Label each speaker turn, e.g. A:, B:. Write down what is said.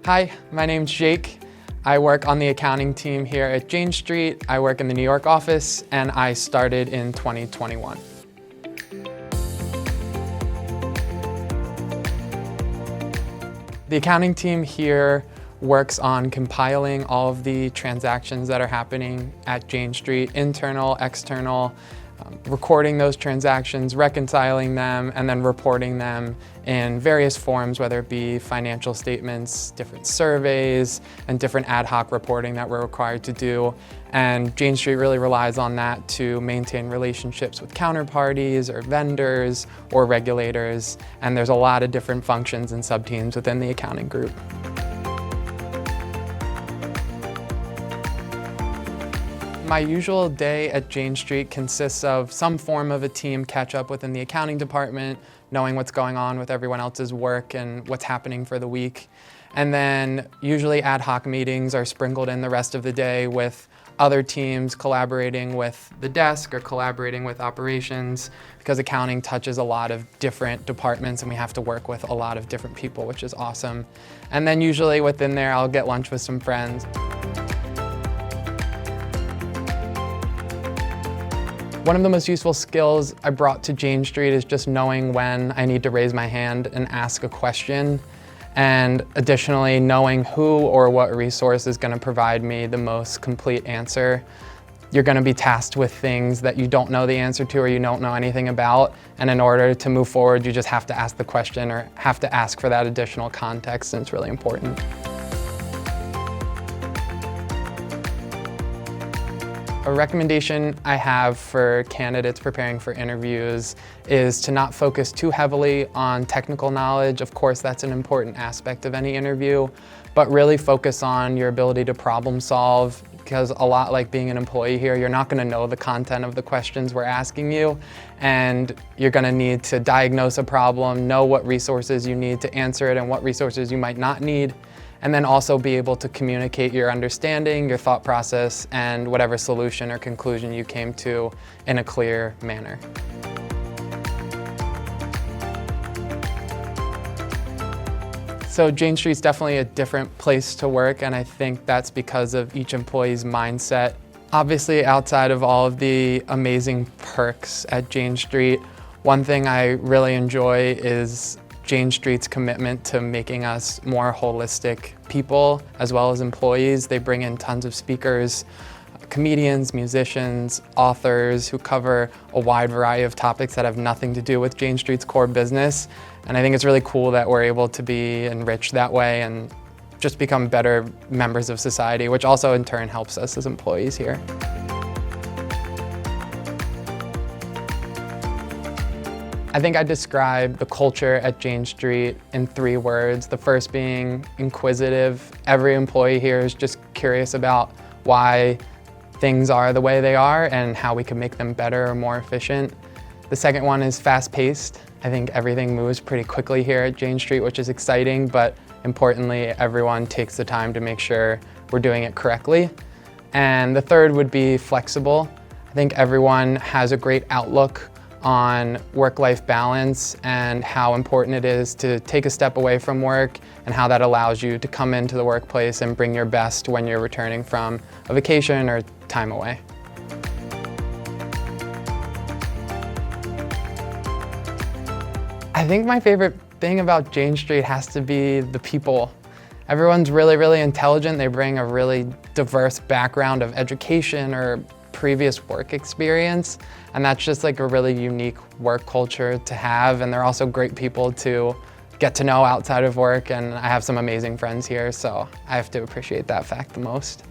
A: Hi, my name's Jake. I work on the accounting team here at Jane Street. I work in the New York office, and I started in 2021. The accounting team here works on compiling all of the transactions that are happening at Jane Street, internal, external, recording those transactions, reconciling them, and then reporting them in various forms, whether it be financial statements, different surveys, and different ad hoc reporting that we're required to do. And Jane Street really relies on that to maintain relationships with counterparties or vendors or regulators. And there's a lot of different functions and sub-teams within the accounting group. My usual day at Jane Street consists of some form of a team catch-up within the accounting department, knowing what's going on with everyone else's work and what's happening for the week. And then usually ad hoc meetings are sprinkled in the rest of the day with other teams collaborating with the desk or collaborating with operations, because accounting touches a lot of different departments and we have to work with a lot of different people, which is awesome. And then usually within there, I'll get lunch with some friends. One of the most useful skills I brought to Jane Street is just knowing when I need to raise my hand and ask a question, and additionally knowing who or what resource is going to provide me the most complete answer. You're going to be tasked with things that you don't know the answer to or you don't know anything about, and in order to move forward you just have to ask the question or have to ask for that additional context, and it's really important. A recommendation I have for candidates preparing for interviews is to not focus too heavily on technical knowledge. Of course, that's an important aspect of any interview, but really focus on your ability to problem solve, because a lot like being an employee here, you're not going to know the content of the questions we're asking you, and you're going to need to diagnose a problem, know what resources you need to answer it and what resources you might not need, and then also be able to communicate your understanding, your thought process, and whatever solution or conclusion you came to in a clear manner. So Jane Street's definitely a different place to work, and I think that's because of each employee's mindset. Obviously, outside of all of the amazing perks at Jane Street, one thing I really enjoy is Jane Street's commitment to making us more holistic people as well as employees. They bring in tons of speakers, comedians, musicians, authors who cover a wide variety of topics that have nothing to do with Jane Street's core business. And I think it's really cool that we're able to be enriched that way and just become better members of society, which also in turn helps us as employees here. I think I describe the culture at Jane Street in 3 words. The first being inquisitive. Every employee here is just curious about why things are the way they are and how we can make them better or more efficient. The second one is fast-paced. I think everything moves pretty quickly here at Jane Street, which is exciting, but importantly, everyone takes the time to make sure we're doing it correctly. And the third would be flexible. I think everyone has a great outlook on work-life balance and how important it is to take a step away from work, and how that allows you to come into the workplace and bring your best when you're returning from a vacation or time away. I think my favorite thing about Jane Street has to be the people. Everyone's really, really intelligent. They bring a really diverse background of education or previous work experience, and that's just like a really unique work culture to have. And they're also great people to get to know outside of work, and I have some amazing friends here, so I have to appreciate that fact the most.